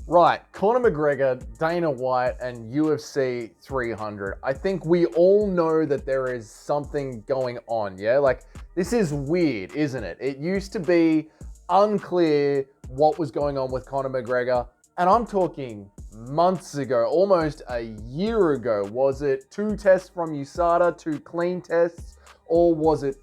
Right, Conor McGregor, Dana White, and UFC 300. I think we all know that there is something going on, yeah? Like, this is weird, isn't it? It used to be unclear what was going on with Conor McGregor, and I'm talking months ago, almost a year ago. Was it 2 tests from USADA, 2 clean tests, or was it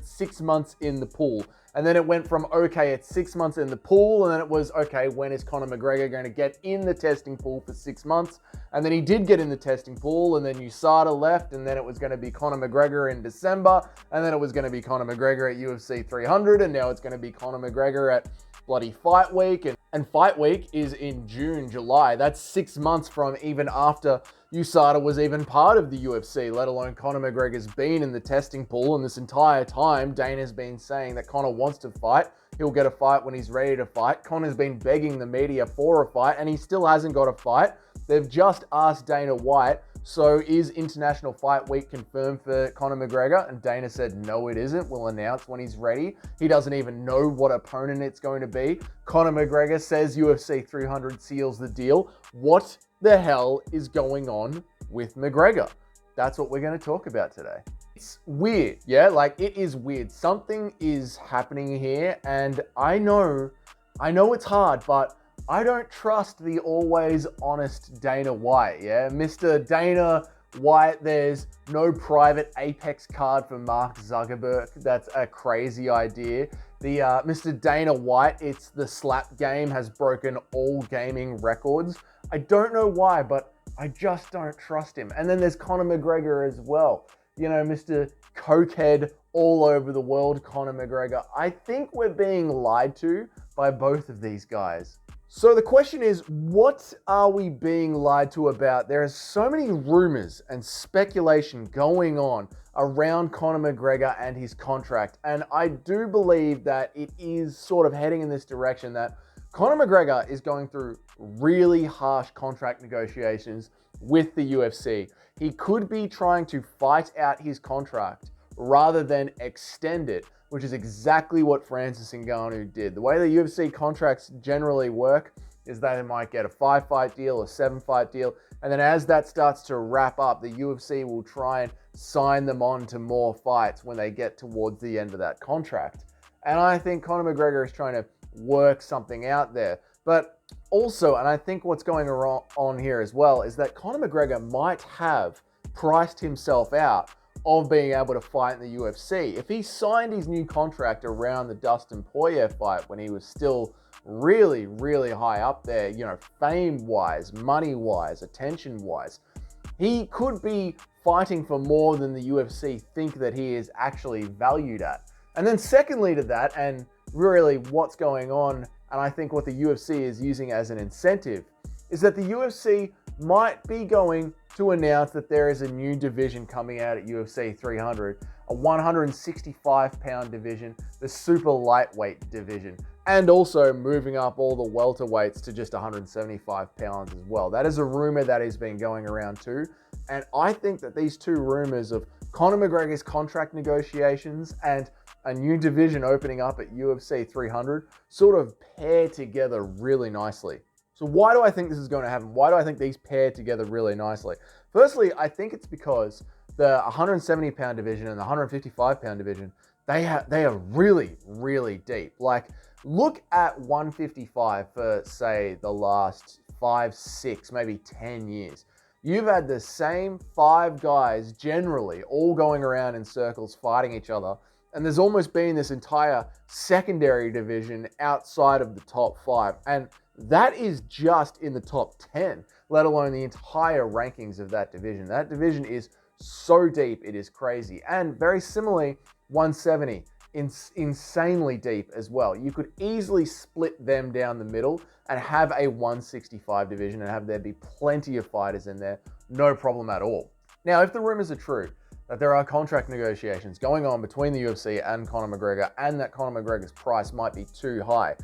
6 months in the pool? And then it went from, okay, it's 6 months in the pool, and then it was, okay, when is Conor McGregor going to get in the testing pool for 6 months? And then he did get in the testing pool, and then USADA left, and then it was going to be Conor McGregor in December, and then it was going to be Conor McGregor at UFC 300, and now it's going to be Conor McGregor at bloody Fight Week. And Fight Week is in June, July. That's 6 months from even after USADA was even part of the UFC, let alone Conor McGregor's been in the testing pool. And this entire time, Dana's been saying that Conor wants to fight. He'll get a fight when he's ready to fight. Conor's been begging the media for a fight, and he still hasn't got a fight. They've just asked Dana White, so is International Fight Week confirmed for Conor McGregor? And Dana said, no, it isn't. We'll announce when he's ready. He doesn't even know what opponent it's going to be. Conor McGregor says UFC 300 seals the deal. What the hell is going on with McGregor? That's what we're going to talk about today. It's weird, yeah? Like, it is weird. Something is happening here, and I know it's hard, but I don't trust the always honest Dana White, yeah? Mr. Dana White, there's no private Apex card for Mark Zuckerberg. That's a crazy idea. The Mr. Dana White, it's the slap game, has broken all gaming records. I don't know why, but I just don't trust him. And then there's Conor McGregor as well. You know, Mr. Cokehead all over the world, Conor McGregor. I think we're being lied to by both of these guys. So the question is, what are we being lied to about? There are so many rumors and speculation going on around Conor McGregor and his contract. And I do believe that it is sort of heading in this direction, that Conor McGregor is going through really harsh contract negotiations with the UFC. He could be trying to fight out his contract rather than extend it, which is exactly what Francis Ngannou did. The way the UFC contracts generally work is that they might get a 5-fight deal, a 7-fight deal, and then as that starts to wrap up, the UFC will try and sign them on to more fights when they get towards the end of that contract. And I think Conor McGregor is trying to work something out there. But also, and I think what's going on here as well, is that Conor McGregor might have priced himself out of being able to fight in the UFC. If he signed his new contract around the Dustin Poirier fight when he was still really, really high up there, you know, fame-wise, money-wise, attention-wise, he could be fighting for more than the UFC think that he is actually valued at. And then secondly to that, and really what's going on, and I think what the UFC is using as an incentive, is that the UFC might be going to announce that there is a new division coming out at UFC 300, a 165-pound division, the super lightweight division, and also moving up all the welterweights to just 175 pounds as well. That is a rumor that has been going around too, and I think that these two rumors of Conor McGregor's contract negotiations and a new division opening up at UFC 300 sort of pair together really nicely. So why do I think this is going to happen? Why do I think these pair together really nicely? Firstly, I think it's because the 170-pound division and the 155-pound division, they are really, really deep. Like, look at 155 for, say, the last 5, 6, maybe 10 years. You've had the same 5 guys generally all going around in circles fighting each other, and there's almost been this entire secondary division outside of the top 5. And that is just in the top 10, let alone the entire rankings of that division. That division is so deep, it is crazy. And very similarly, 170, insanely deep as well. You could easily split them down the middle and have a 165 division and have there be plenty of fighters in there, no problem at all. Now, if the rumors are true, that there are contract negotiations going on between the UFC and Conor McGregor, and that Conor McGregor's price might be too high,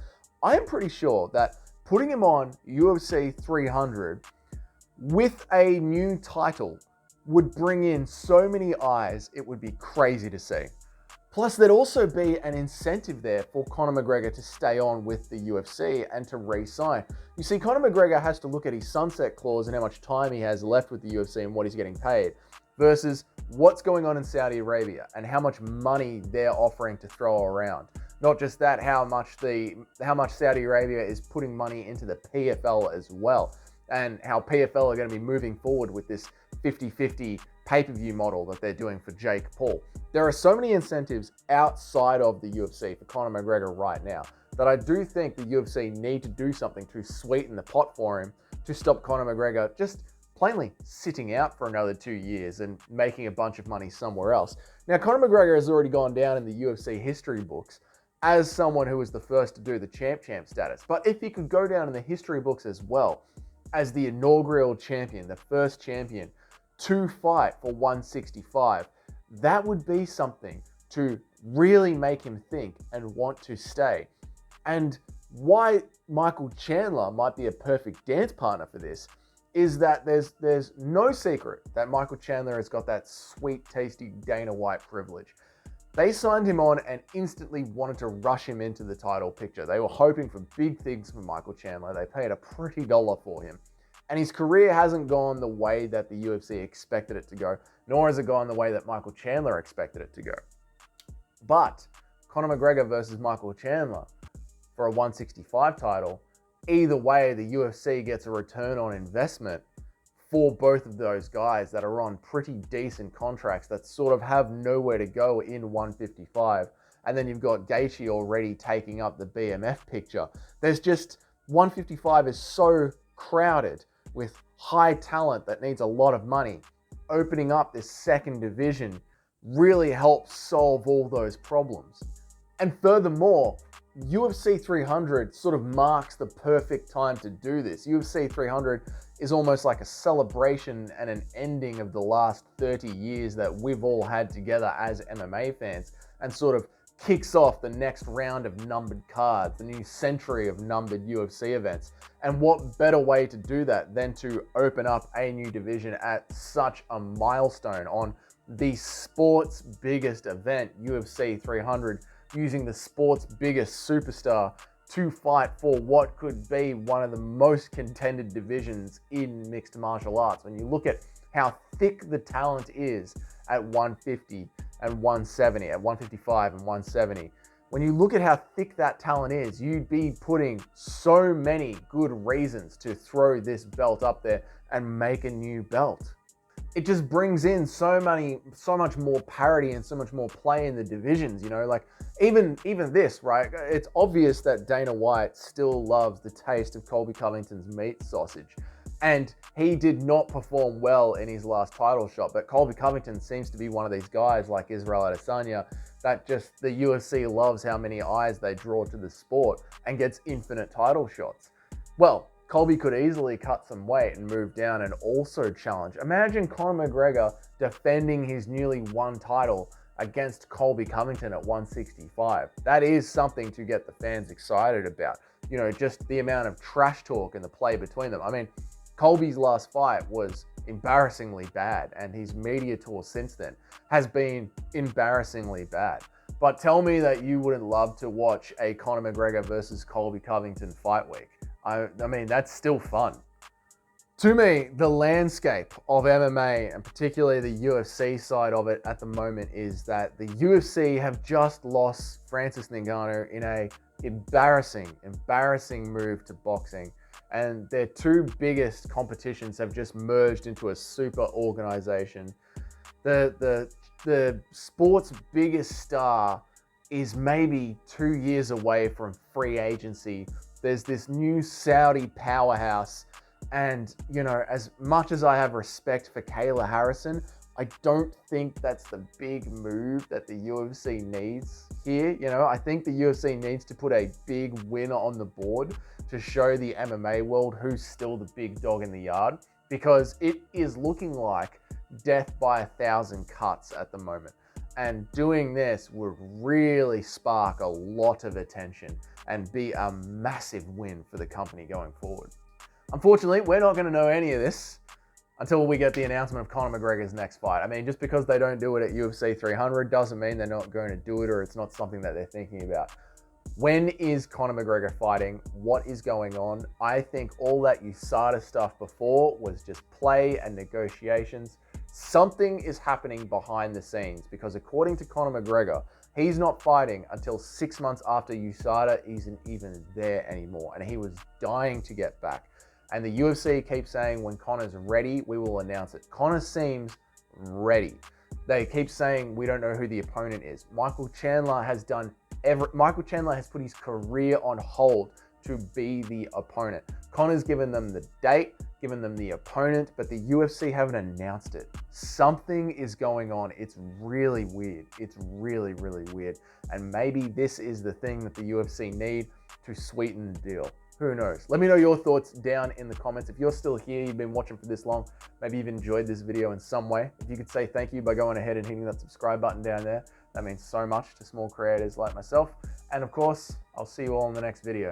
I am pretty sure that putting him on UFC 300 with a new title would bring in so many eyes, it would be crazy to see. Plus, there'd also be an incentive there for Conor McGregor to stay on with the UFC and to re-sign. You see, Conor McGregor has to look at his sunset clause and how much time he has left with the UFC and what he's getting paid versus what's going on in Saudi Arabia and how much money they're offering to throw around. Not just that, how much Saudi Arabia is putting money into the PFL as well, and how PFL are going to be moving forward with this 50-50 pay-per-view model that they're doing for Jake Paul. There are so many incentives outside of the UFC for Conor McGregor right now that I do think the UFC need to do something to sweeten the pot for him to stop Conor McGregor just plainly sitting out for another 2 years and making a bunch of money somewhere else. Now, Conor McGregor has already gone down in the UFC history books as someone who was the first to do the champ status. But if he could go down in the history books as well as the inaugural champion, the first champion to fight for 165, that would be something to really make him think and want to stay. And why Michael Chandler might be a perfect dance partner for this is that there's no secret that Michael Chandler has got that sweet, tasty Dana White privilege. They signed him on and instantly wanted to rush him into the title picture. They were hoping for big things from Michael Chandler. They paid a pretty dollar for him. And his career hasn't gone the way that the UFC expected it to go, nor has it gone the way that Michael Chandler expected it to go. But Conor McGregor versus Michael Chandler for a 165 title, either way, the UFC gets a return on investment for both of those guys that are on pretty decent contracts that sort of have nowhere to go in 155. And then you've got Gaethje already taking up the BMF picture. There's just, 155 is so crowded with high talent that needs a lot of money. Opening up this second division really helps solve all those problems. And furthermore, UFC 300 sort of marks the perfect time to do this. UFC 300 is almost like a celebration and an ending of the last 30 years that we've all had together as MMA fans, and sort of kicks off the next round of numbered cards, the new century of numbered UFC events. And what better way to do that than to open up a new division at such a milestone on the sport's biggest event, UFC 300, using the sport's biggest superstar to fight for what could be one of the most contended divisions in mixed martial arts. When you look at how thick the talent is at 150 and 170, at 155 and 170, when you look at how thick that talent is, you'd be putting so many good reasons to throw this belt up there and make a new belt. It just brings in so much more parity and so much more play in the divisions, you know, like even this, right? It's obvious that Dana White still loves the taste of Colby Covington's meat sausage. And he did not perform well in his last title shot, but Colby Covington seems to be one of these guys like Israel Adesanya that just the UFC loves how many eyes they draw to the sport and gets infinite title shots. Well, Colby could easily cut some weight and move down and also challenge. Imagine Conor McGregor defending his newly won title against Colby Covington at 165. That is something to get the fans excited about. You know, just the amount of trash talk and the play between them. I mean, Colby's last fight was embarrassingly bad, and his media tour since then has been embarrassingly bad. But tell me that you wouldn't love to watch a Conor McGregor versus Colby Covington fight week. I mean, that's still fun. To me, the landscape of MMA, and particularly the UFC side of it at the moment, is that the UFC have just lost Francis Ngannou in a embarrassing move to boxing. And their two biggest competitions have just merged into a super organization. The sport's biggest star is maybe 2 years away from free agency. There's this new Saudi powerhouse. And, you know, as much as I have respect for Kayla Harrison, I don't think that's the big move that the UFC needs here. You know, I think the UFC needs to put a big winner on the board to show the MMA world who's still the big dog in the yard, because it is looking like death by 1,000 cuts at the moment. And doing this would really spark a lot of attention and be a massive win for the company going forward. Unfortunately, we're not going to know any of this until we get the announcement of Conor McGregor's next fight. I mean, just because they don't do it at UFC 300 doesn't mean they're not going to do it or it's not something that they're thinking about. When is Conor McGregor fighting? What is going on? I think all that USADA stuff before was just play and negotiations. Something is happening behind the scenes because according to Conor McGregor, he's not fighting until 6 months after USADA isn't even there anymore. And he was dying to get back. And the UFC keeps saying when Conor's ready, we will announce it. Conor seems ready. They keep saying we don't know who the opponent is. Michael Chandler has put his career on hold to be the opponent. Conor's given them the date, given them the opponent, but the UFC haven't announced it. Something is going on. It's really weird. It's really, really weird. And maybe this is the thing that the UFC need to sweeten the deal. Who knows? Let me know your thoughts down in the comments. If you're still here, you've been watching for this long, maybe you've enjoyed this video in some way. If you could say thank you by going ahead and hitting that subscribe button down there, that means so much to small creators like myself. And of course, I'll see you all in the next video.